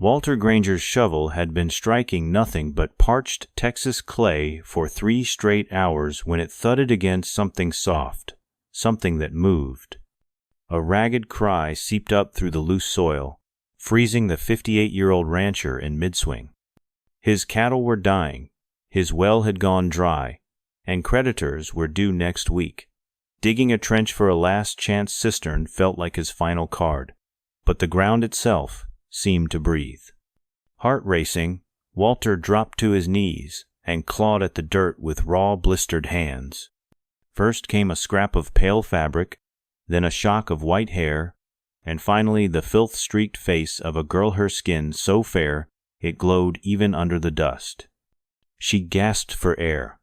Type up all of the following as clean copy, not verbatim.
Walter Granger's shovel had been striking nothing but parched Texas clay for 3 straight hours when it thudded against something soft, something that moved. A ragged cry seeped up through the loose soil, freezing the 58-year-old rancher in midswing. His cattle were dying, his well had gone dry, and creditors were due next week. Digging a trench for a last-chance cistern felt like his final card, but the ground itself seemed to breathe. Heart racing, Walter dropped to his knees and clawed at the dirt with raw, blistered hands. First came a scrap of pale fabric, then a shock of white hair, and finally the filth-streaked face of a girl, her skin so fair it glowed even under the dust. She gasped for air,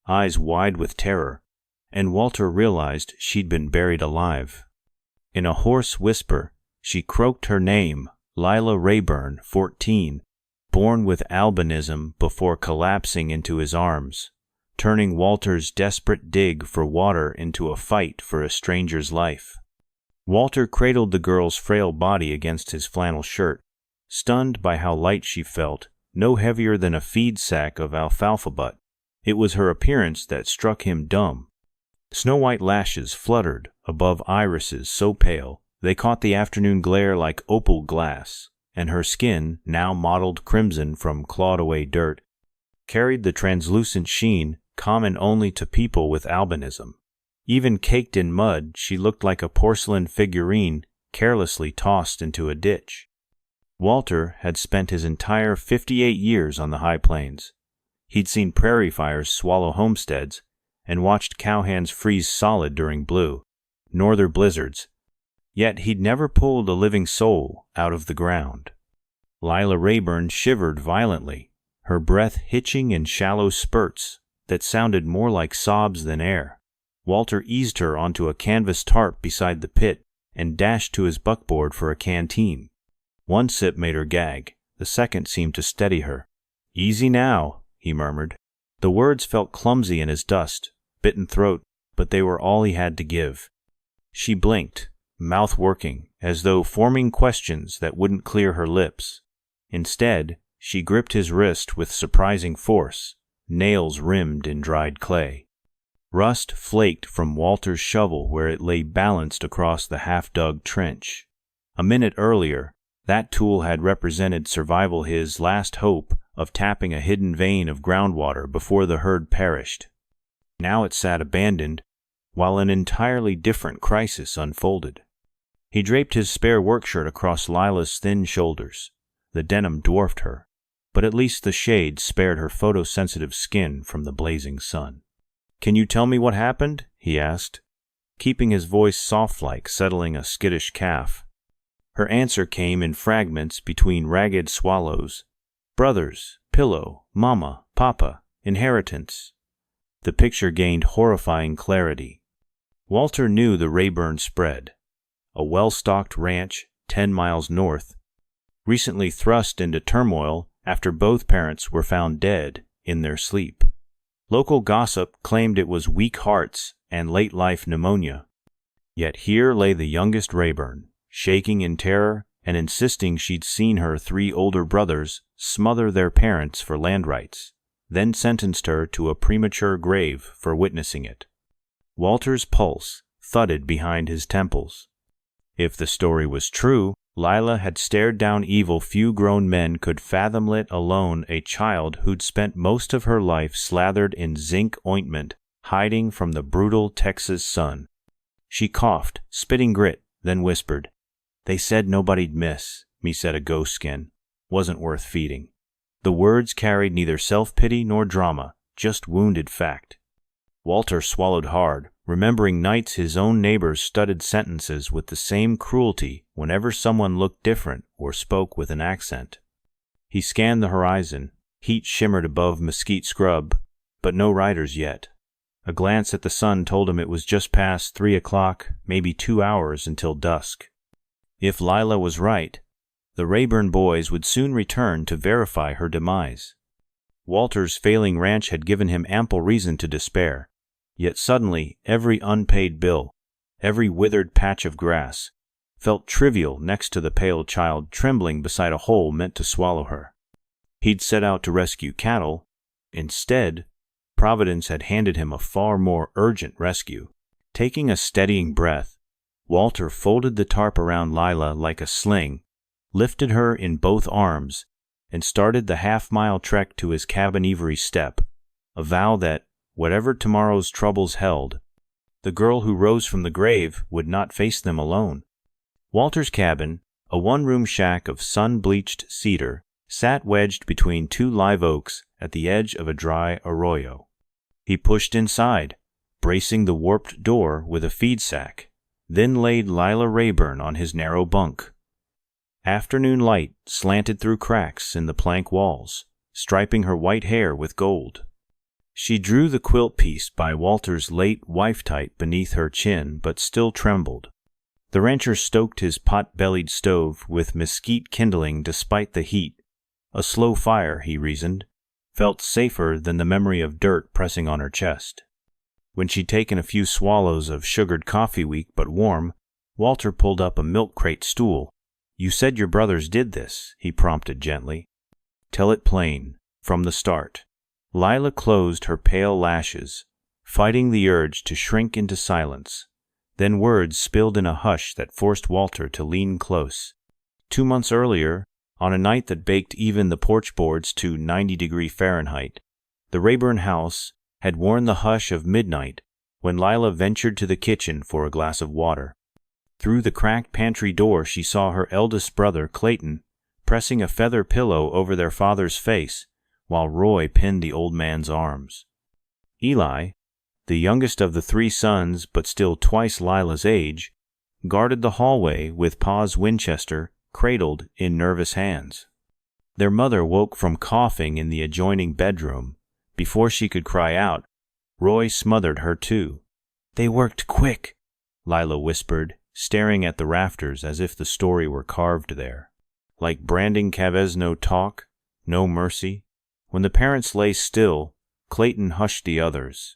eyes wide with terror, and Walter realized she'd been buried alive. In a hoarse whisper, she croaked her name, Lila Rayburn, 14, born with albinism, before collapsing into his arms, turning Walter's desperate dig for water into a fight for a stranger's life. Walter cradled the girl's frail body against his flannel shirt, stunned by how light she felt, no heavier than a feed sack of alfalfa butt. It was her appearance that struck him dumb. Snow-white lashes fluttered above irises so pale they caught the afternoon glare like opal glass, and her skin, now mottled crimson from clawed-away dirt, carried the translucent sheen common only to people with albinism. Even caked in mud, she looked like a porcelain figurine carelessly tossed into a ditch. Walter had spent his entire 58 years on the high plains. He'd seen prairie fires swallow homesteads and watched cowhands freeze solid during blue, northern blizzards, yet he'd never pulled a living soul out of the ground. Lila Rayburn shivered violently, her breath hitching in shallow spurts that sounded more like sobs than air. Walter eased her onto a canvas tarp beside the pit and dashed to his buckboard for a canteen. One sip made her gag, the second seemed to steady her. "Easy now," he murmured. The words felt clumsy in his dust, bitten throat, but they were all he had to give. She blinked, mouth working, as though forming questions that wouldn't clear her lips. Instead, she gripped his wrist with surprising force, nails rimmed in dried clay. Rust flaked from Walter's shovel where it lay balanced across the half-dug trench. A minute earlier, that tool had represented survival, his last hope of tapping a hidden vein of groundwater before the herd perished. Now it sat abandoned, while an entirely different crisis unfolded. He draped his spare workshirt across Lila's thin shoulders. The denim dwarfed her, but at least the shade spared her photosensitive skin from the blazing sun. "Can you tell me what happened?" he asked, keeping his voice soft like settling a skittish calf. Her answer came in fragments between ragged swallows. Brothers, pillow, mama, papa, inheritance. The picture gained horrifying clarity. Walter knew the Rayburn spread, a well-stocked ranch 10 miles north, recently thrust into turmoil after both parents were found dead in their sleep. Local gossip claimed it was weak hearts and late-life pneumonia. Yet here lay the youngest Rayburn, shaking in terror and insisting she'd seen her 3 older brothers smother their parents for land rights, then sentenced her to a premature grave for witnessing it. Walter's pulse thudded behind his temples. If the story was true, Lila had stared down evil few grown men could fathom, let alone a child who'd spent most of her life slathered in zinc ointment, hiding from the brutal Texas sun. She coughed, spitting grit, then whispered, "They said nobody'd miss. Me said a ghost skin. Wasn't worth feeding." The words carried neither self-pity nor drama, just wounded fact. Walter swallowed hard, remembering nights his own neighbors studded sentences with the same cruelty whenever someone looked different or spoke with an accent. He scanned the horizon. Heat shimmered above mesquite scrub, but no riders yet. A glance at the sun told him it was just past 3 o'clock, maybe 2 hours until dusk. If Lila was right, the Rayburn boys would soon return to verify her demise. Walter's failing ranch had given him ample reason to despair. Yet suddenly, every unpaid bill, every withered patch of grass, felt trivial next to the pale child trembling beside a hole meant to swallow her. He'd set out to rescue cattle. Instead, Providence had handed him a far more urgent rescue. Taking a steadying breath, Walter folded the tarp around Lila like a sling, lifted her in both arms, and started the half-mile trek to his cabin Ivory step, a vow that, whatever tomorrow's troubles held, the girl who rose from the grave would not face them alone. Walter's cabin, a one-room shack of sun-bleached cedar, sat wedged between two live oaks at the edge of a dry arroyo. He pushed inside, bracing the warped door with a feed sack, then laid Lila Rayburn on his narrow bunk. Afternoon light slanted through cracks in the plank walls, striping her white hair with gold. She drew the quilt piece by Walter's late wife-tight beneath her chin, but still trembled. The rancher stoked his pot-bellied stove with mesquite kindling despite the heat. A slow fire, he reasoned, felt safer than the memory of dirt pressing on her chest. When she'd taken a few swallows of sugared coffee weak but warm, Walter pulled up a milk crate stool. "You said your brothers did this," he prompted gently. "Tell it plain, from the start." Lila closed her pale lashes, fighting the urge to shrink into silence. Then words spilled in a hush that forced Walter to lean close. 2 months earlier, on a night that baked even the porch boards to 90-degree Fahrenheit, the Rayburn house had worn the hush of midnight when Lila ventured to the kitchen for a glass of water. Through the cracked pantry door she saw her eldest brother, Clayton, pressing a feather pillow over their father's face while Roy pinned the old man's arms. Eli, the youngest of the 3 sons but still twice Lila's age, guarded the hallway with Pa's Winchester cradled in nervous hands. Their mother woke from coughing in the adjoining bedroom. Before she could cry out, Roy smothered her too. "They worked quick," Lila whispered, staring at the rafters as if the story were carved there. Like branding Cavesno talk, no mercy. When the parents lay still, Clayton hushed the others.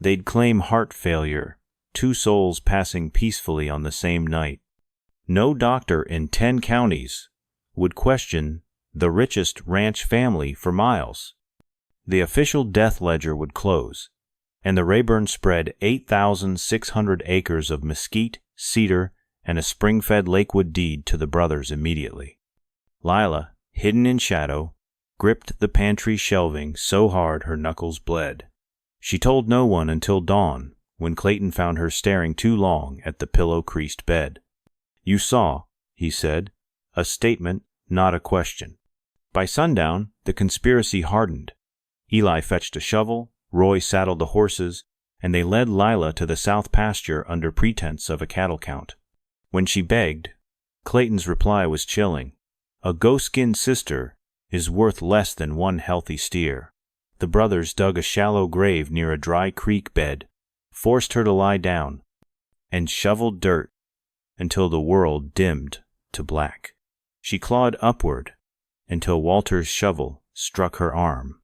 They'd claim heart failure, 2 souls passing peacefully on the same night. No doctor in 10 counties would question the richest ranch family for miles. The official death ledger would close, and the Rayburn spread 8,600 acres of mesquite, cedar, and a spring-fed Lakewood deed to the brothers immediately. Lila, hidden in shadow, gripped the pantry shelving so hard her knuckles bled. She told no one until dawn, when Clayton found her staring too long at the pillow-creased bed. "You saw," he said, a statement, not a question. By sundown, the conspiracy hardened. Eli fetched a shovel, Roy saddled the horses, and they led Lila to the south pasture under pretense of a cattle count. When she begged, Clayton's reply was chilling. "A goat-skinned sister is worth less than 1 healthy steer." The brothers dug a shallow grave near a dry creek bed, forced her to lie down, and shoveled dirt until the world dimmed to black. She clawed upward until Walter's shovel struck her arm.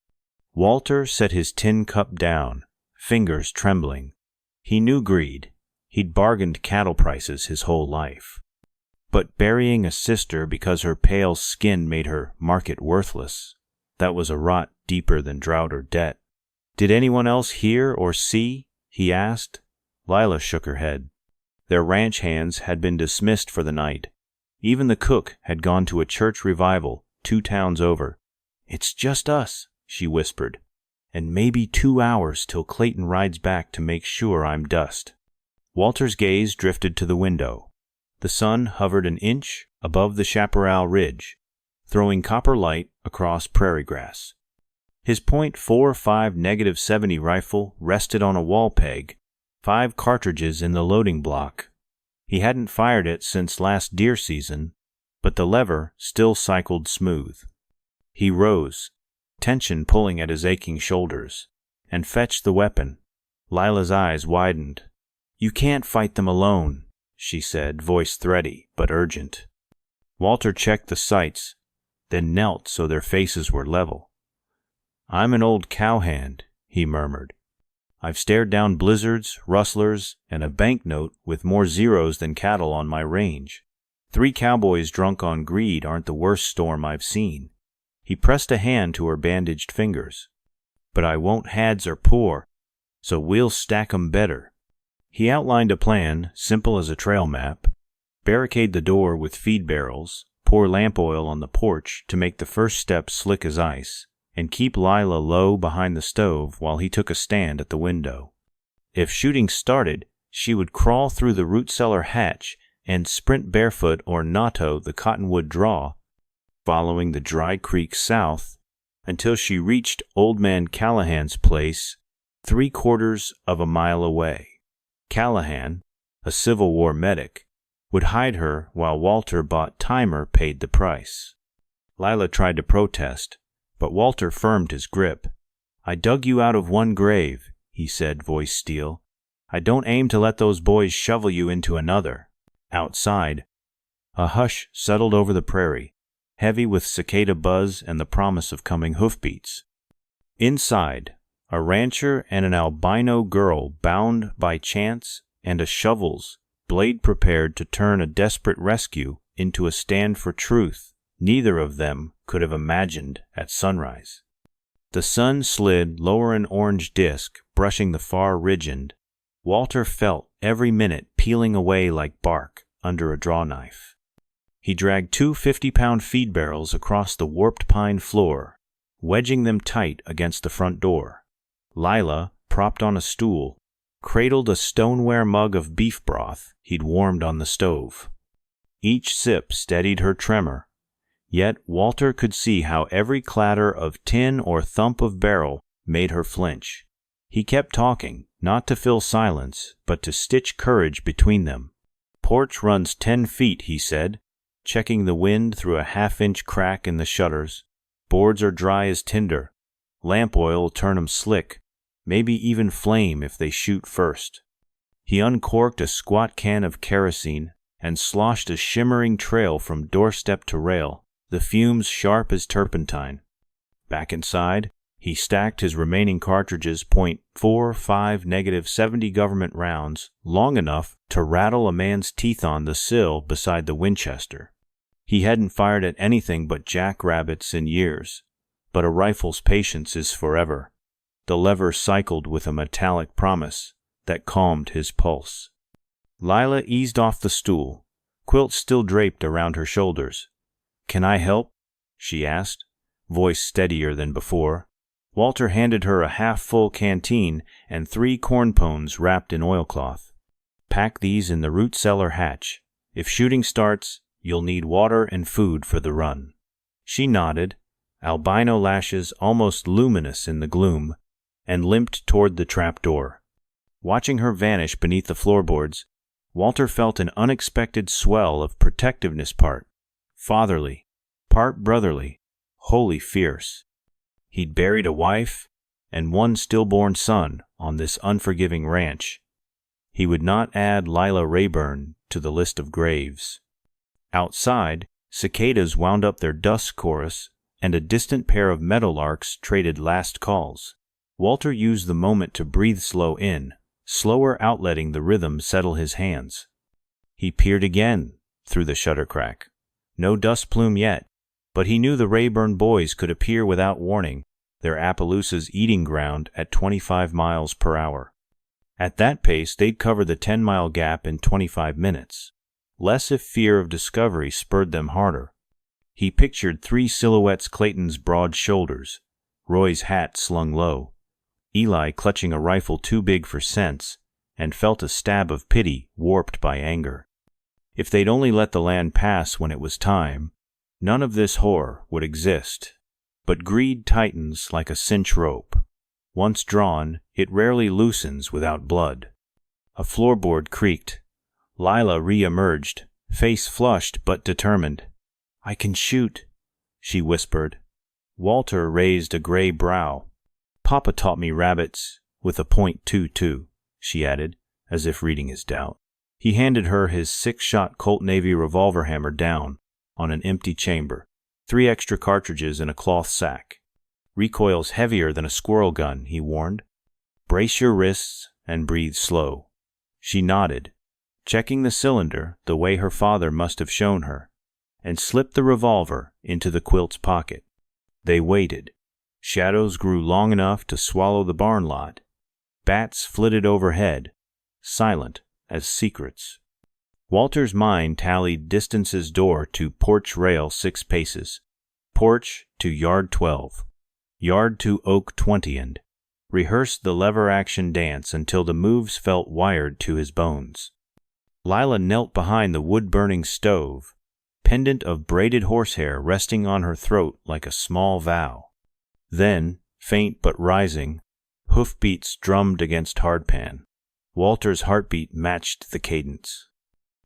Walter set his tin cup down, fingers trembling. He knew greed. He'd bargained cattle prices his whole life. But burying a sister because her pale skin made her market worthless, that was a rot deeper than drought or debt. "Did anyone else hear or see?" he asked. Lila shook her head. Their ranch hands had been dismissed for the night. Even the cook had gone to a church revival 2 towns over. "It's just us," she whispered, "and maybe 2 hours till Clayton rides back to make sure I'm dust." Walter's gaze drifted to the window. The sun hovered an inch above the chaparral ridge, throwing copper light across prairie grass. His .45 -70 rifle rested on a wall peg, 5 cartridges in the loading block. He hadn't fired it since last deer season, but the lever still cycled smooth. He rose, tension pulling at his aching shoulders, and fetched the weapon. Lila's eyes widened. "You can't fight them alone," she said, voice thready but urgent. Walter checked the sights, then knelt so their faces were level. "I'm an old cowhand," he murmured. "I've stared down blizzards, rustlers, and a banknote with more zeros than cattle on my range. 3 cowboys drunk on greed aren't the worst storm I've seen. He pressed a hand to her bandaged fingers. But I won't hads or poor, so we'll stack 'em better. He outlined a plan, simple as a trail map. Barricade the door with feed barrels, pour lamp oil on the porch to make the first step slick as ice, and keep Lila low behind the stove while he took a stand at the window. If shooting started, she would crawl through the root cellar hatch and sprint barefoot or natto the cottonwood draw, following the dry creek south until she reached Old Man Callahan's place 3/4 of a mile away. Callahan, a Civil War medic, would hide her while Walter bought timer paid the price. Lila tried to protest, but Walter firmed his grip. "I dug you out of one grave," he said, voice steel. "I don't aim to let those boys shovel you into another." Outside, a hush settled over the prairie, heavy with cicada buzz and the promise of coming hoofbeats. Inside, a rancher and an albino girl bound by chance and a shovel's blade prepared to turn a desperate rescue into a stand for truth neither of them could have imagined at sunrise. The sun slid lower an orange disk, brushing the far ridge end. Walter felt every minute peeling away like bark under a draw knife. He dragged 2 50-pound feed barrels across the warped pine floor, wedging them tight against the front door. Lila, propped on a stool, cradled a stoneware mug of beef broth he'd warmed on the stove. Each sip steadied her tremor, yet Walter could see how every clatter of tin or thump of barrel made her flinch. He kept talking, not to fill silence, but to stitch courage between them. "Porch runs 10 feet, he said, checking the wind through a 1/2-inch crack in the shutters. "Boards are dry as tinder. Lamp oil'll turn 'em slick, maybe even flame if they shoot first." He uncorked a squat can of kerosene and sloshed a shimmering trail from doorstep to rail, the fumes sharp as turpentine. Back inside, he stacked his remaining cartridges .45 -70 government rounds, long enough to rattle a man's teeth on the sill beside the Winchester. He hadn't fired at anything but jackrabbits in years, but a rifle's patience is forever. The lever cycled with a metallic promise that calmed his pulse. Lila eased off the stool, quilt still draped around her shoulders. "Can I help?" she asked, voice steadier than before. Walter handed her a half-full canteen and 3 corn pones wrapped in oilcloth. "Pack these in the root cellar hatch. If shooting starts, you'll need water and food for the run." She nodded, albino lashes almost luminous in the gloom, and limped toward the trapdoor. Watching her vanish beneath the floorboards, Walter felt an unexpected swell of protectiveness, part fatherly, part brotherly, wholly fierce. He'd buried a wife and 1 stillborn son on this unforgiving ranch. He would not add Lila Rayburn to the list of graves. Outside, cicadas wound up their dusk chorus, and a distant pair of meadowlarks traded last calls. Walter used the moment to breathe slow in, slower outletting the rhythm settle his hands. He peered again through the shutter crack. No dust plume yet, but he knew the Rayburn boys could appear without warning, their Appaloosa's eating ground at 25 miles per hour. At that pace, they'd cover the 10-mile gap in 25 minutes. Less if fear of discovery spurred them harder. He pictured 3 silhouettes Clayton's broad shoulders, Roy's hat slung low, Eli clutching a rifle too big for sense, and felt a stab of pity warped by anger. If they'd only let the land pass when it was time, none of this horror would exist. But greed tightens like a cinch rope. Once drawn, it rarely loosens without blood. A floorboard creaked. Lila re-emerged, face flushed but determined. "I can shoot," she whispered. Walter raised a gray brow. "Papa taught me rabbits with a .22, she added, as if reading his doubt. He handed her his 6-shot Colt Navy revolver hammer down on an empty chamber, 3 extra cartridges in a cloth sack. "Recoil's heavier than a squirrel gun," he warned. "Brace your wrists and breathe slow." She nodded, checking the cylinder the way her father must have shown her, and slipped the revolver into the quilt's pocket. They waited. Shadows grew long enough to swallow the barn lot. Bats flitted overhead, silent as secrets. Walter's mind tallied distance's door to porch rail 6 paces, porch to yard 12, yard to oak 20, and rehearsed the lever-action dance until the moves felt wired to his bones. Lila knelt behind the wood-burning stove, pendant of braided horsehair resting on her throat like a small vow. Then, faint but rising, hoofbeats drummed against hardpan. Walter's heartbeat matched the cadence.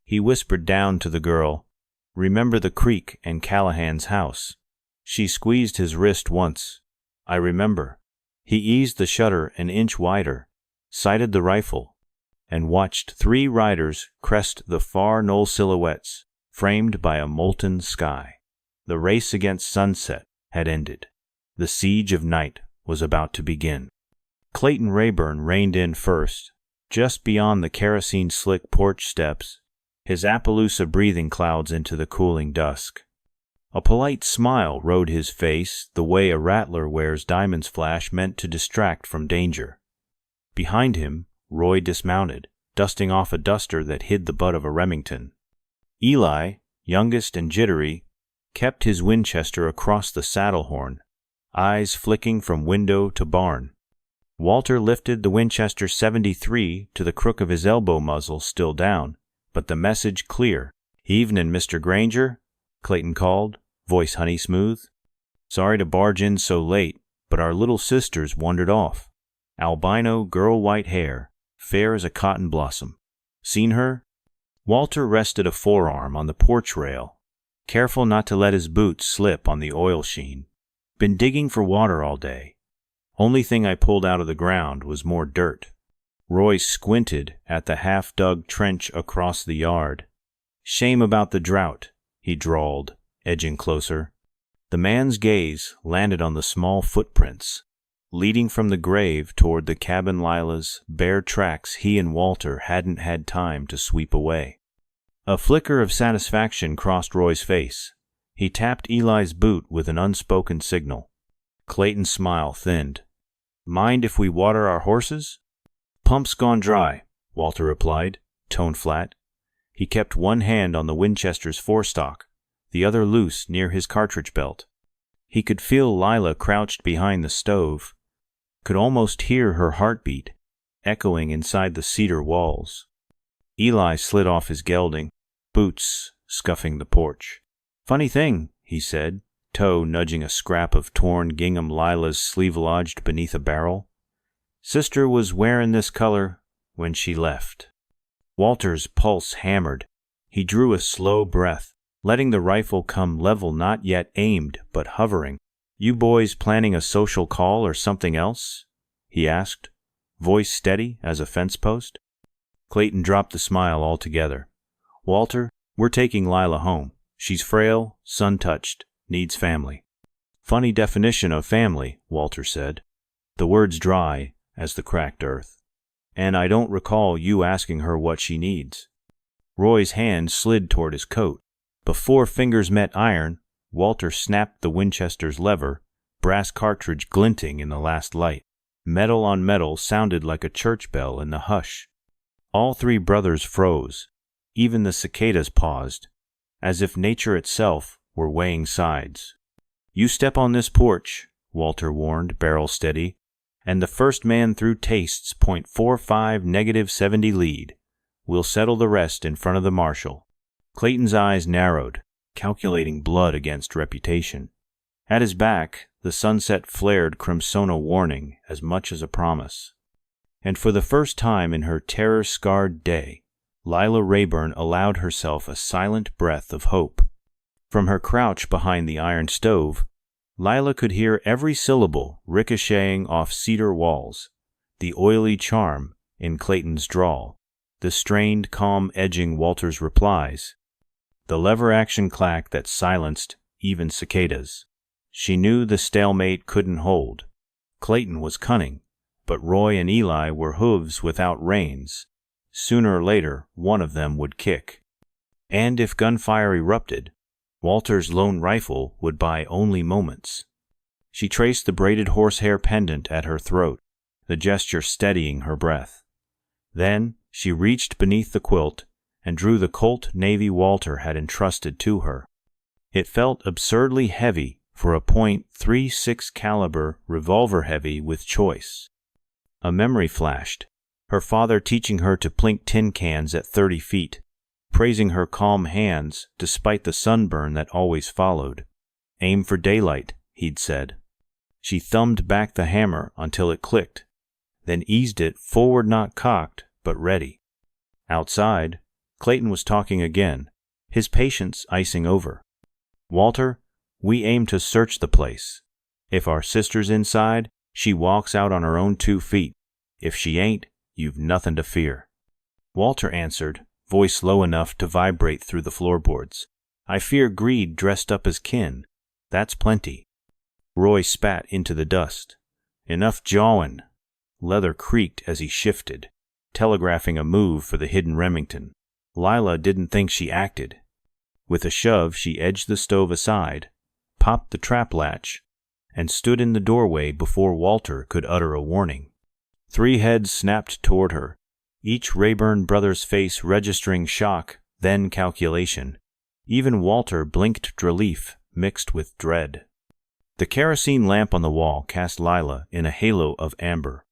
He whispered down to the girl, "Remember the creek and Callahan's house." She squeezed his wrist once. "I remember." He eased the shutter an inch wider, sighted the rifle, and watched 3 riders crest the far knoll silhouettes, framed by a molten sky. The race against sunset had ended. The siege of night was about to begin. Clayton Rayburn reined in first, just beyond the kerosene-slick porch steps, his Appaloosa breathing clouds into the cooling dusk. A polite smile rode his face the way a rattler wears diamonds flash meant to distract from danger. Behind him, Roy dismounted, dusting off a duster that hid the butt of a Remington. Eli, youngest and jittery, kept his Winchester across the saddle horn, eyes flicking from window to barn. Walter lifted the Winchester 73 to the crook of his elbow muzzle, still down, but the message clear. "Evenin', Mr. Granger," Clayton called, voice honey smooth. "Sorry to barge in so late, but our little sister's wandered off. Albino girl, white hair, fair as a cotton blossom. Seen her?" Walter rested a forearm on the porch rail, careful not to let his boots slip on the oil sheen. "Been digging for water all day. Only thing I pulled out of the ground was more dirt." Roy squinted at the half-dug trench across the yard. "Shame about the drought," he drawled, edging closer. The man's gaze landed on the small footprints, leading from the grave toward the cabin Lila's bare tracks he and Walter hadn't had time to sweep away. A flicker of satisfaction crossed Roy's face. He tapped Eli's boot with an unspoken signal. Clayton's smile thinned. "Mind if we water our horses?" "Pump's gone dry," Walter replied, tone flat. He kept one hand on the Winchester's forestock, the other loose near his cartridge belt. He could feel Lila crouched behind the stove, could almost hear her heartbeat echoing inside the cedar walls. Eli slid off his gelding, boots scuffing the porch. "Funny thing," he said, toe nudging a scrap of torn gingham Lila's sleeve lodged beneath a barrel. "Sister was wearin' this color when she left." Walter's pulse hammered. He drew a slow breath, letting the rifle come level, not yet aimed, but hovering. "You boys planning a social call or something else?" he asked, voice steady as a fence post. Clayton dropped the smile altogether. "Walter, we're taking Lila home. She's frail, sun-touched, needs family." "Funny definition of family," Walter said, the words dry as the cracked earth. "And I don't recall you asking her what she needs." Roy's hand slid toward his coat. Before fingers met iron, Walter snapped the Winchester's lever, brass cartridge glinting in the last light. Metal on metal sounded like a church bell in the hush. All 3 brothers froze. Even the cicadas paused, as if nature itself were weighing sides. "You step on this porch," Walter warned, barrel steady, "and the first man through tastes .45 -70 lead. We'll settle the rest in front of the marshal." Clayton's eyes narrowed, calculating blood against reputation. At his back, the sunset flared crimsona warning as much as a promise. And for the first time in her terror-scarred day, Lila Rayburn allowed herself a silent breath of hope. From her crouch behind the iron stove, Lila could hear every syllable ricocheting off cedar walls, the oily charm in Clayton's drawl, the strained calm edging Walter's replies, the lever-action clack that silenced even cicadas. She knew the stalemate couldn't hold. Clayton was cunning, but Roy and Eli were hooves without reins, Sooner or later, one of them would kick. And if gunfire erupted, Walter's lone rifle would buy only moments. She traced the braided horsehair pendant at her throat, the gesture steadying her breath. Then she reached beneath the quilt and drew the Colt Navy Walter had entrusted to her. It felt absurdly heavy for a .36 caliber revolver, heavy with choice. A memory flashed, her father teaching her to plink tin cans at 30 feet, praising her calm hands despite the sunburn that always followed. Aim for daylight, he'd said. She thumbed back the hammer until it clicked, then eased it forward, not cocked, but ready. Outside, Clayton was talking again, his patience icing over. "Walter, we aim to search the place. If our sister's inside, she walks out on her own 2 feet. If she ain't, you've nothing to fear." Walter answered, voice low enough to vibrate through the floorboards. "I fear greed dressed up as kin. That's plenty." Roy spat into the dust. "Enough jawin'." Leather creaked as he shifted, telegraphing a move for the hidden Remington. Lila didn't think she acted. With a shove, she edged the stove aside, popped the trap latch, and stood in the doorway before Walter could utter a warning. 3 heads snapped toward her, each Rayburn brother's face registering shock, then calculation. Even Walter blinked relief mixed with dread. The kerosene lamp on the wall cast Lila in a halo of amber,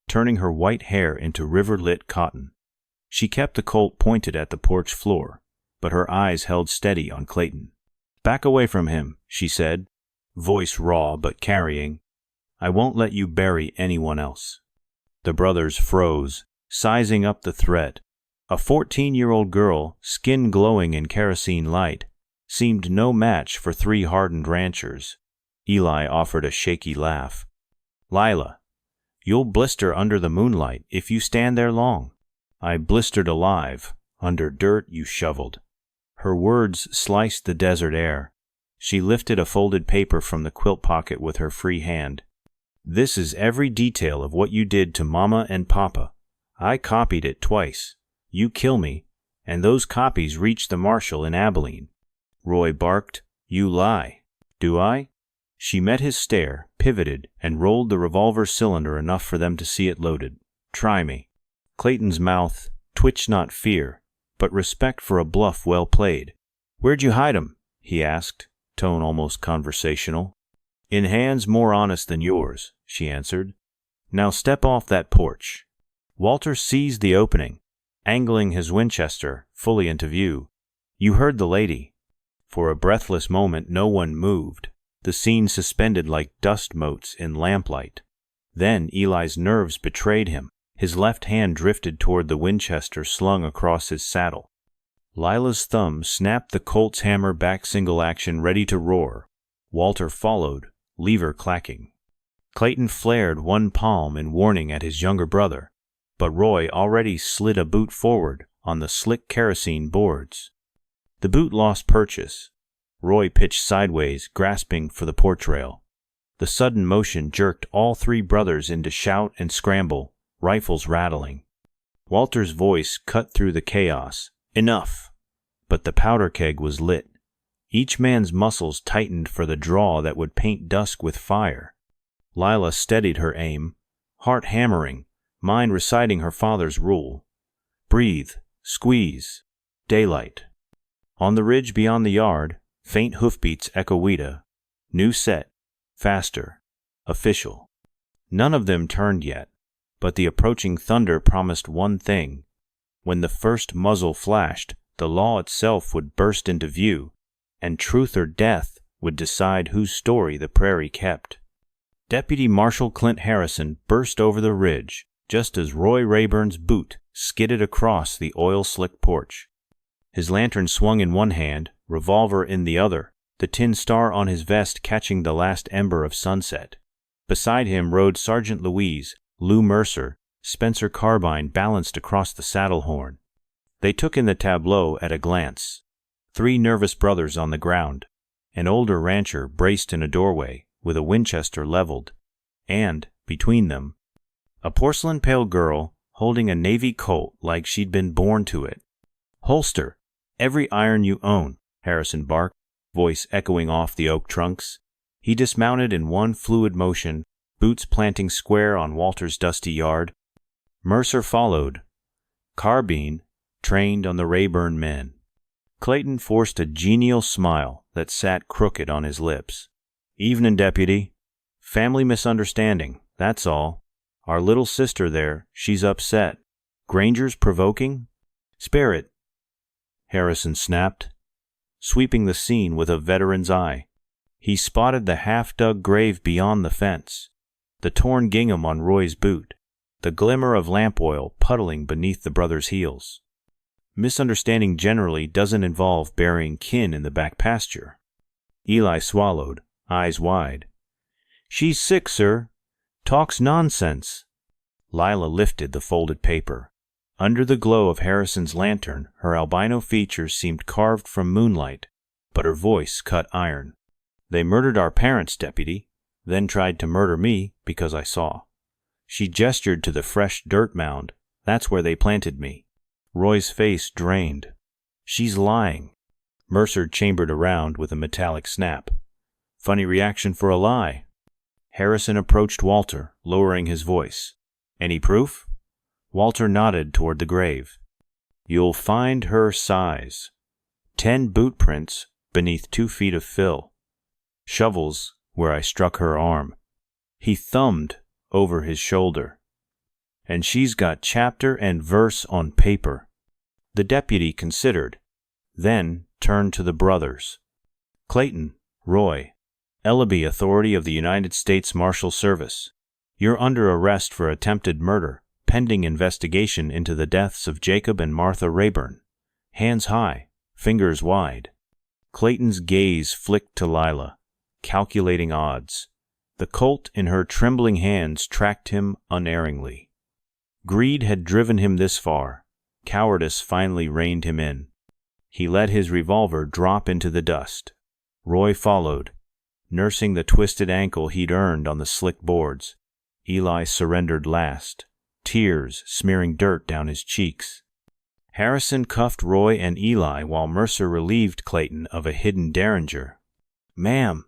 turning her white hair into river-lit cotton. She kept the Colt pointed at the porch floor, but her eyes held steady on Clayton. "Back away from him," she said, voice raw but carrying. "I won't let you bury anyone else." The brothers froze, sizing up the threat. A 14-year-old girl, skin glowing in kerosene light, seemed no match for 3 hardened ranchers. Eli offered a shaky laugh. "Lila, you'll blister under the moonlight if you stand there long." "I blistered alive. Under dirt you shoveled." Her words sliced the desert air. She lifted a folded paper from the quilt pocket with her free hand. "This is every detail of what you did to Mama and Papa. I copied it twice. You kill me, and those copies reach the marshal in Abilene." Roy barked, "You lie." "Do I?" She met his stare, pivoted, and rolled the revolver cylinder enough for them to see it loaded. "Try me." Clayton's mouth twitched not fear, but respect for a bluff well played. "Where'd you hide 'em?" he asked, tone almost conversational. "In hands more honest than yours," she answered. "Now step off that porch." Walter seized the opening, angling his Winchester fully into view. "You heard the lady." For a breathless moment no one moved, the scene suspended like dust motes in lamplight. Then Eli's nerves betrayed him. His left hand drifted toward the Winchester slung across his saddle. Lila's thumb snapped the Colt's hammer back single action, ready to roar. Walter followed, lever clacking. Clayton flared one palm in warning at his younger brother, but Roy already slid a boot forward on the slick kerosene boards. The boot lost purchase. Roy pitched sideways, grasping for the porch rail. The sudden motion jerked all 3 brothers into shout and scramble, rifles rattling. Walter's voice cut through the chaos. "Enough!" But the powder keg was lit. Each man's muscles tightened for the draw that would paint dusk with fire. Lila steadied her aim, heart hammering, mind reciting her father's rule. Breathe, squeeze, daylight. On the ridge beyond the yard, faint hoofbeats echoed. New set, faster, official. None of them turned yet, but the approaching thunder promised one thing. When the first muzzle flashed, the law itself would burst into view, and truth or death would decide whose story the prairie kept. Deputy Marshal Clint Harrison burst over the ridge, just as Roy Rayburn's boot skidded across the oil-slick porch. His lantern swung in one hand, revolver in the other, the tin star on his vest catching the last ember of sunset. Beside him rode Sergeant Louise, Lou Mercer, Spencer carbine balanced across the saddle horn. They took in the tableau at a glance. 3 nervous brothers on the ground, an older rancher braced in a doorway with a Winchester leveled, and, between them, a porcelain-pale girl holding a Navy Colt like she'd been born to it. "Holster every iron you own," Harrison barked, voice echoing off the oak trunks. He dismounted in one fluid motion, boots planting square on Walter's dusty yard. Mercer followed, carbine trained on the Rayburn men. Clayton forced a genial smile that sat crooked on his lips. "Evening, Deputy. Family misunderstanding, that's all. Our little sister there, she's upset. Granger's provoking?" "Spare it," Harrison snapped, sweeping the scene with a veteran's eye. He spotted the half-dug grave beyond the fence, the torn gingham on Roy's boot, the glimmer of lamp oil puddling beneath the brothers' heels. Misunderstanding generally doesn't involve burying kin in the back pasture. Eli swallowed, eyes wide. "She's sick, sir. Talks nonsense." Lila lifted the folded paper. Under the glow of Harrison's lantern, her albino features seemed carved from moonlight, but her voice cut iron. "They murdered our parents, Deputy, then tried to murder me because I saw." She gestured to the fresh dirt mound. "That's where they planted me." Roy's face drained. "She's lying." Mercer chambered around with a metallic snap. "Funny reaction for a lie." Harrison approached Walter, lowering his voice. "Any proof?" Walter nodded toward the grave. "You'll find her size. 10 boot prints beneath 2 feet of fill. Shovels where I struck her arm." He thumbed over his shoulder. "And she's got chapter and verse on paper." The deputy considered, then turned to the brothers. "Clayton, Roy, Ellaby, authority of the United States Marshal Service. You're under arrest for attempted murder, pending investigation into the deaths of Jacob and Martha Rayburn. Hands high, fingers wide." Clayton's gaze flicked to Lila, calculating odds. The Colt in her trembling hands tracked him unerringly. Greed had driven him this far. Cowardice finally reined him in. He let his revolver drop into the dust. Roy followed, nursing the twisted ankle he'd earned on the slick boards. Eli surrendered last, tears smearing dirt down his cheeks. Harrison cuffed Roy and Eli while Mercer relieved Clayton of a hidden derringer. "Ma'am,"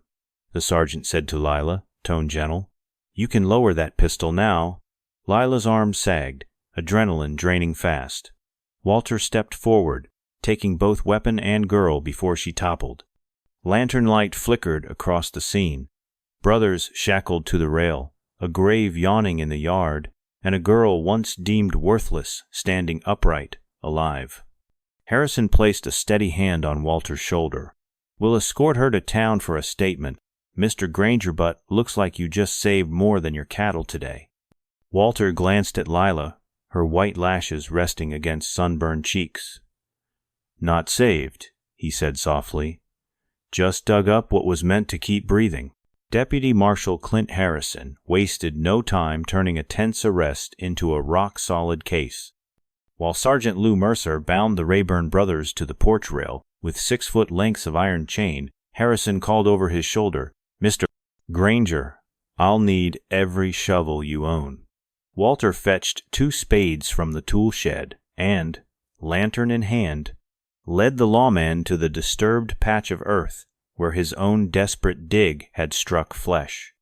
the sergeant said to Lila, tone gentle, "you can lower that pistol now." Lila's arm sagged, adrenaline draining fast. Walter stepped forward, taking both weapon and girl before she toppled. Lantern light flickered across the scene. Brothers shackled to the rail, a grave yawning in the yard, and a girl once deemed worthless standing upright, alive. Harrison placed a steady hand on Walter's shoulder. "We'll escort her to town for a statement. Mr. Granger, but looks like you just saved more than your cattle today." Walter glanced at Lila, her white lashes resting against sunburned cheeks. "Not saved," he said softly. "Just dug up what was meant to keep breathing." Deputy Marshal Clint Harrison wasted no time turning a tense arrest into a rock-solid case. While Sergeant Lou Mercer bound the Rayburn brothers to the porch rail with 6-foot lengths of iron chain, Harrison called over his shoulder, "Mr. Granger, I'll need every shovel you own." Walter fetched 2 spades from the tool shed and, lantern in hand, led the lawman to the disturbed patch of earth where his own desperate dig had struck flesh.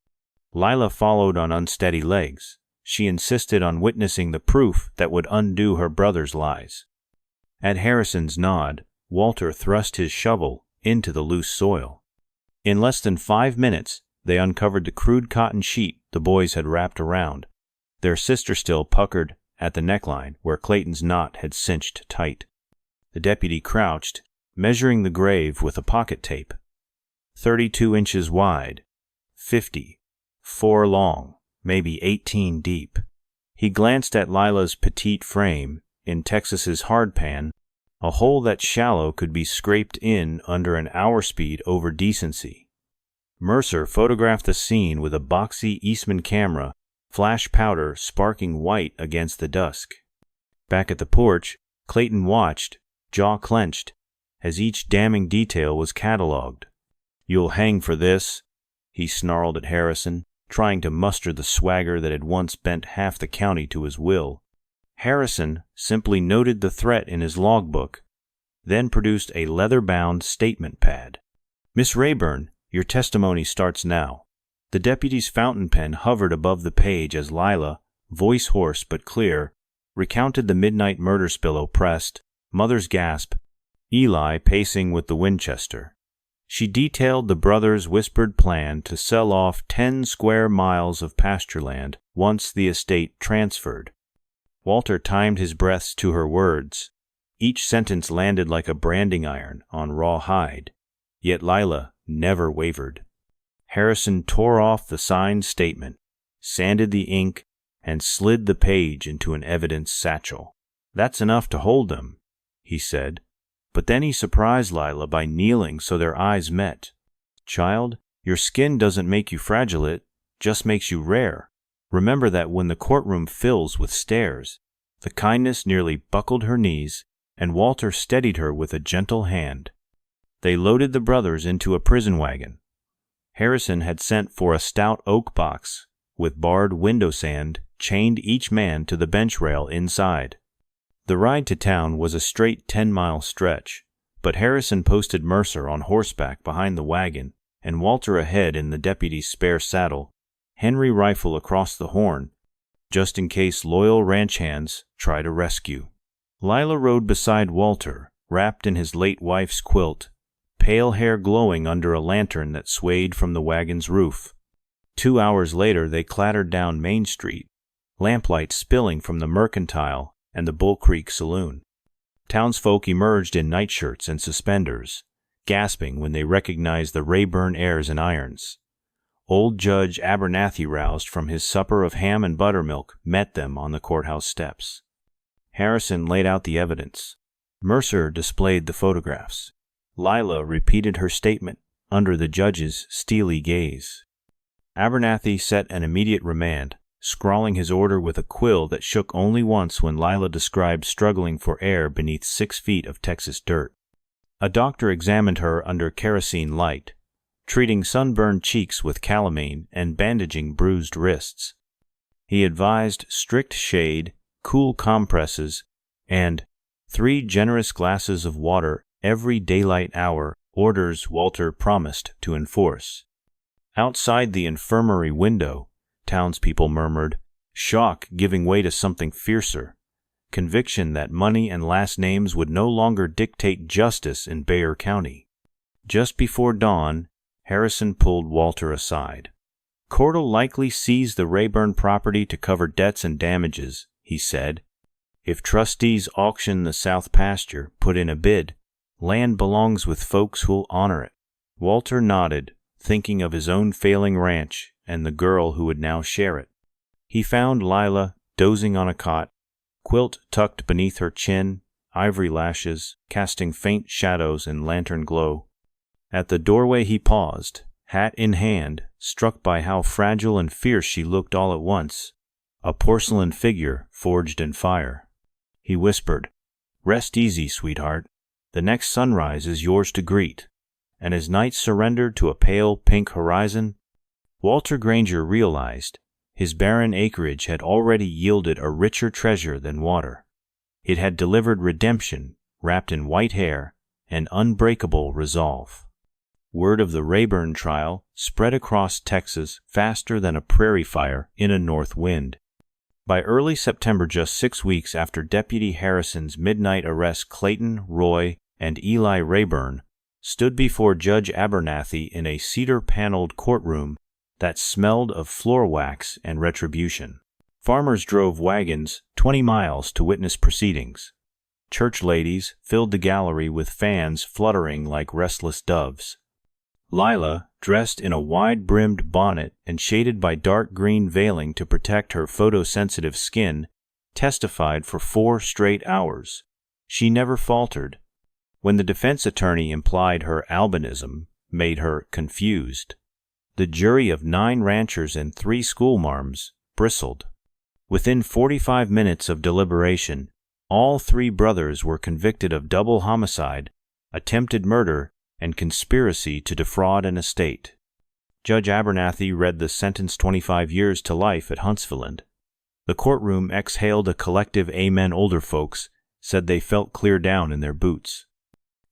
Lila followed on unsteady legs. She insisted on witnessing the proof that would undo her brother's lies. At Harrison's nod, Walter thrust his shovel into the loose soil. In less than 5 minutes, they uncovered the crude cotton sheet the boys had wrapped around, their sister still puckered at the neckline where Clayton's knot had cinched tight. The deputy crouched, measuring the grave with a pocket tape. 32 inches wide, 50, 4 long, maybe 18 deep. He glanced at Lila's petite frame, in Texas's hardpan, a hole that shallow could be scraped in under an hour speed over decency. Mercer photographed the scene with a boxy Eastman camera, flash powder sparking white against the dusk. Back at the porch, Clayton watched, jaw clenched, as each damning detail was catalogued. "You'll hang for this," he snarled at Harrison, trying to muster the swagger that had once bent half the county to his will. Harrison simply noted the threat in his logbook, then produced a leather-bound statement pad. "Miss Rayburn, your testimony starts now." The deputy's fountain pen hovered above the page as Lila, voice hoarse but clear, recounted the midnight murder spill oppressed, mother's gasp, Eli pacing with the Winchester. She detailed the brothers' whispered plan to sell off 10 square miles of pasture land once the estate transferred. Walter timed his breaths to her words. Each sentence landed like a branding iron on raw hide, yet Lila never wavered. Harrison tore off the signed statement, sanded the ink, and slid the page into an evidence satchel. "That's enough to hold them," he said. But then he surprised Lila by kneeling so their eyes met. "Child, your skin doesn't make you fragile, it just makes you rare. Remember that when the courtroom fills with stares." The kindness nearly buckled her knees, and Walter steadied her with a gentle hand. They loaded the brothers into a prison wagon. Harrison had sent for a stout oak box, with barred window sand, chained each man to the bench rail inside. The ride to town was a straight 10-mile stretch, but Harrison posted Mercer on horseback behind the wagon, and Walter ahead in the deputy's spare saddle, Henry rifle across the horn, just in case loyal ranch hands try to rescue. Lila rode beside Walter, wrapped in his late wife's quilt, pale hair glowing under a lantern that swayed from the wagon's roof. 2 hours later they clattered down Main Street, lamplight spilling from the Mercantile and the Bull Creek Saloon. Townsfolk emerged in nightshirts and suspenders, gasping when they recognized the Rayburn heirs and irons. Old Judge Abernathy, roused from his supper of ham and buttermilk, met them on the courthouse steps. Harrison laid out the evidence. Mercer displayed the photographs. Lila repeated her statement under the judge's steely gaze. Abernathy set an immediate remand, scrawling his order with a quill that shook only once when Lila described struggling for air beneath 6 feet of Texas dirt. A doctor examined her under kerosene light, treating sunburned cheeks with calamine and bandaging bruised wrists. He advised strict shade, cool compresses, and 3 generous glasses of water every daylight hour, orders Walter promised to enforce. Outside the infirmary window, townspeople murmured, shock giving way to something fiercer, conviction that money and last names would no longer dictate justice in Bexar County. Just before dawn, Harrison pulled Walter aside. "Court'll likely seize the Rayburn property to cover debts and damages," he said. "If trustees auction the south pasture, put in a bid, land belongs with folks who'll honor it." Walter nodded, thinking of his own failing ranch and the girl who would now share it. He found Lila dozing on a cot, quilt tucked beneath her chin, ivory lashes casting faint shadows in lantern glow. At the doorway he paused, hat in hand, struck by how fragile and fierce she looked all at once, a porcelain figure forged in fire. He whispered, "Rest easy, sweetheart. The next sunrise is yours to greet." And as night surrendered to a pale pink horizon, Walter Granger realized his barren acreage had already yielded a richer treasure than water. It had delivered redemption wrapped in white hair and unbreakable resolve. Word of the Rayburn trial spread across Texas faster than a prairie fire in a north wind. By early September, just 6 weeks after Deputy Harrison's midnight arrest, Clayton, Roy, and Eli Rayburn stood before Judge Abernathy in a cedar-paneled courtroom that smelled of floor wax and retribution. Farmers drove wagons 20 miles to witness proceedings. Church ladies filled the gallery with fans fluttering like restless doves. Lila, dressed in a wide-brimmed bonnet and shaded by dark green veiling to protect her photosensitive skin, testified for 4 straight hours. She never faltered. When the defense attorney implied her albinism made her confused, the jury of 9 ranchers and 3 schoolmarms bristled. Within 45 minutes of deliberation, all 3 brothers were convicted of double homicide, attempted murder, and conspiracy to defraud an estate. Judge Abernathy read the sentence 25 years to life at Huntsville. The courtroom exhaled a collective amen. Older folks said they felt clear down in their boots.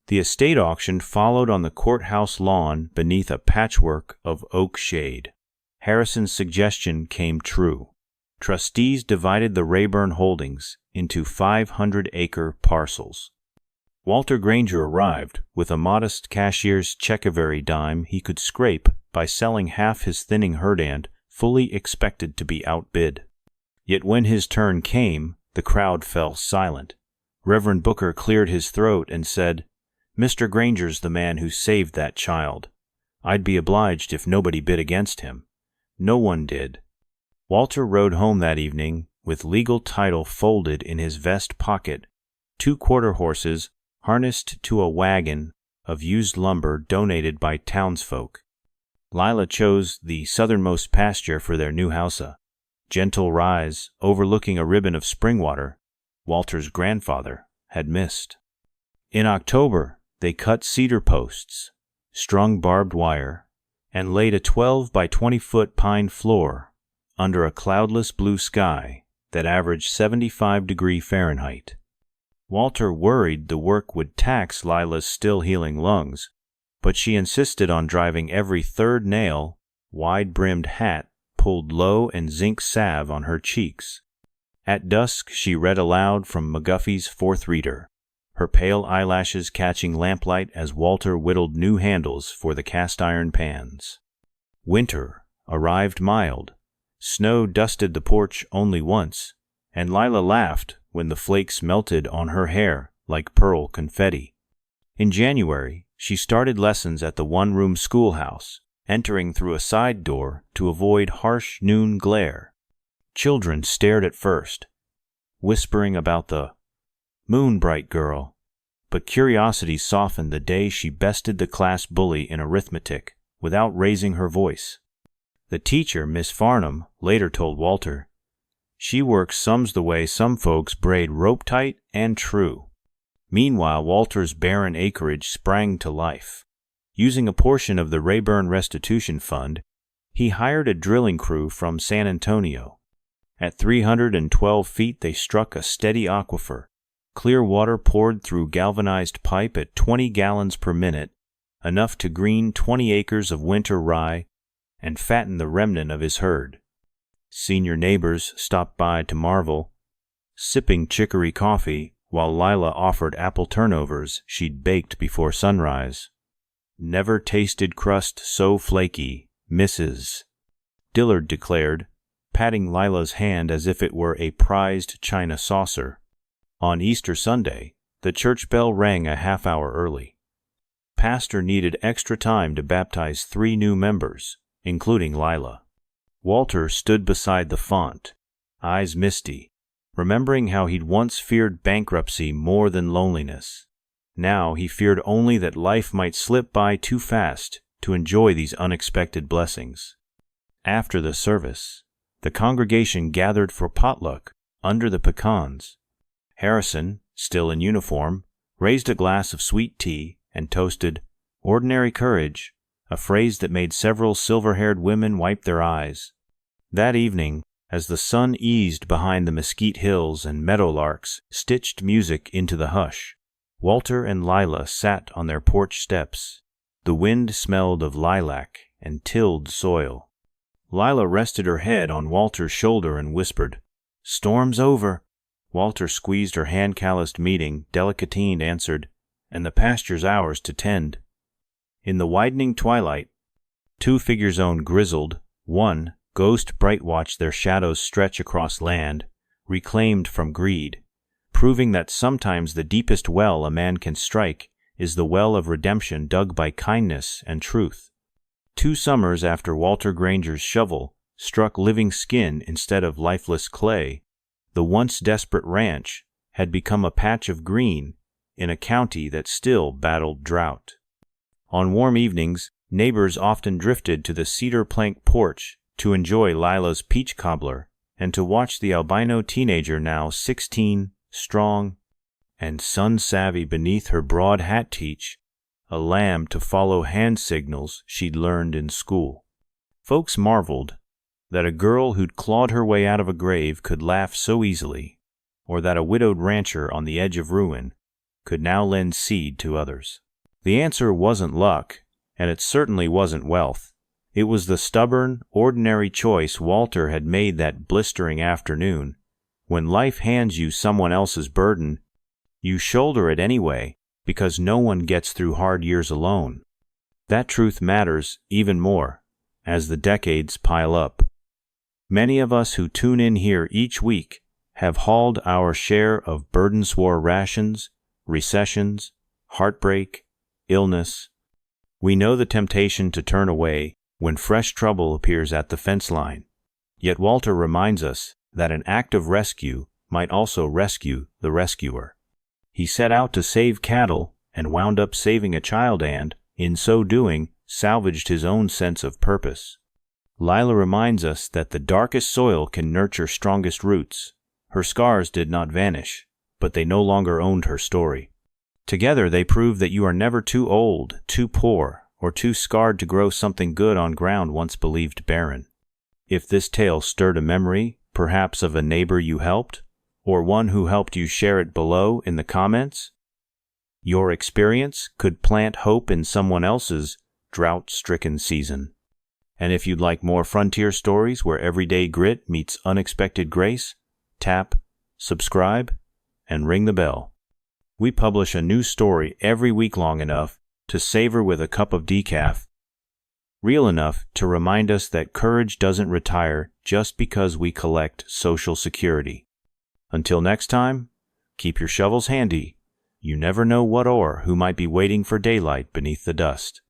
The estate auction followed on the courthouse lawn beneath a patchwork of oak shade. Harrison's suggestion came true. Trustees divided the Rayburn holdings into 500-acre parcels. Walter Granger arrived with a modest cashier's Checkavary dime he could scrape by selling half his thinning herdand, fully expected to be outbid. Yet when his turn came, the crowd fell silent. Reverend Booker cleared his throat and said, "Mr. Granger's the man who saved that child. I'd be obliged if nobody bid against him." No one did. Walter rode home that evening with legal title folded in his vest pocket, 2 quarter horses harnessed to a wagon of used lumber donated by townsfolk. Lila chose the southernmost pasture for their new house, a gentle rise overlooking a ribbon of spring water Walter's grandfather had missed. In October, they cut cedar posts, strung barbed wire, and laid a 12 by 20-foot pine floor under a cloudless blue sky that averaged 75 Fahrenheit. Walter worried the work would tax Lila's still-healing lungs, but she insisted on driving every third nail, wide-brimmed hat pulled low, and zinc salve on her cheeks. At dusk she read aloud from McGuffey's Fourth Reader, her pale eyelashes catching lamplight as Walter whittled new handles for the cast-iron pans. Winter arrived mild. Snow dusted the porch only once, and Lila laughed when the flakes melted on her hair like pearl confetti. In January, she started lessons at the one-room schoolhouse, entering through a side door to avoid harsh noon glare. Children stared at first, whispering about the moon-bright girl, but curiosity softened the day she bested the class bully in arithmetic without raising her voice. The teacher, Miss Farnham, later told Walter, "She works sums the way some folks braid rope-tight and true." Meanwhile, Walter's barren acreage sprang to life. Using a portion of the Rayburn Restitution Fund, he hired a drilling crew from San Antonio. At 312 feet, they struck a steady aquifer. Clear water poured through galvanized pipe at 20 gallons per minute, enough to green 20 acres of winter rye and fatten the remnant of his herd. Senior neighbors stopped by to marvel, sipping chicory coffee while Lila offered apple turnovers she'd baked before sunrise. "Never tasted crust so flaky, Mrs." Dillard declared, patting Lila's hand as if it were a prized china saucer. On Easter Sunday, the church bell rang a half-hour early. Pastor needed extra time to baptize 3 new members, including Lila. Walter stood beside the font, eyes misty, remembering how he'd once feared bankruptcy more than loneliness. Now he feared only that life might slip by too fast to enjoy these unexpected blessings. After the service, the congregation gathered for potluck under the pecans. Harrison, still in uniform, raised a glass of sweet tea and toasted "Ordinary courage," a phrase that made several silver-haired women wipe their eyes. That evening, as the sun eased behind the mesquite hills and meadowlarks stitched music into the hush, Walter and Lila sat on their porch steps. The wind smelled of lilac and tilled soil. Lila rested her head on Walter's shoulder and whispered, "Storm's over." Walter squeezed her hand-calloused meeting, delicatine answered, "And the pasture's ours to tend." In the widening twilight, 2 figures owned grizzled, 1 ghost bright watched their shadows stretch across land, reclaimed from greed, proving that sometimes the deepest well a man can strike is the well of redemption dug by kindness and truth. 2 summers after Walter Granger's shovel struck living skin instead of lifeless clay, the once desperate ranch had become a patch of green in a county that still battled drought. On warm evenings, neighbors often drifted to the cedar plank porch to enjoy Lila's peach cobbler and to watch the albino teenager, now 16, strong, and sun-savvy beneath her broad hat teach a lamb to follow hand signals she'd learned in school. Folks marveled, that a girl who'd clawed her way out of a grave could laugh so easily, or that a widowed rancher on the edge of ruin could now lend seed to others. The answer wasn't luck, and it certainly wasn't wealth. It was the stubborn, ordinary choice Walter had made that blistering afternoon. When life hands you someone else's burden, you shoulder it anyway, because no one gets through hard years alone. That truth matters even more as the decades pile up. Many of us who tune in here each week have hauled our share of burden-swore rations, recessions, heartbreak, illness. We know the temptation to turn away when fresh trouble appears at the fence line. Yet Walter reminds us that an act of rescue might also rescue the rescuer. He set out to save cattle and wound up saving a child and, in so doing, salvaged his own sense of purpose. Lila reminds us that the darkest soil can nurture strongest roots. Her scars did not vanish, but they no longer owned her story. Together they prove that you are never too old, too poor, or too scarred to grow something good on ground once believed barren. If this tale stirred a memory, perhaps of a neighbor you helped, or one who helped you, share it below in the comments. Your experience could plant hope in someone else's drought-stricken season. And if you'd like more frontier stories where everyday grit meets unexpected grace, tap subscribe and ring the bell. We publish a new story every week long enough to savor with a cup of decaf, real enough to remind us that courage doesn't retire just because we collect Social Security. Until next time, keep your shovels handy. You never know what or who might be waiting for daylight beneath the dust.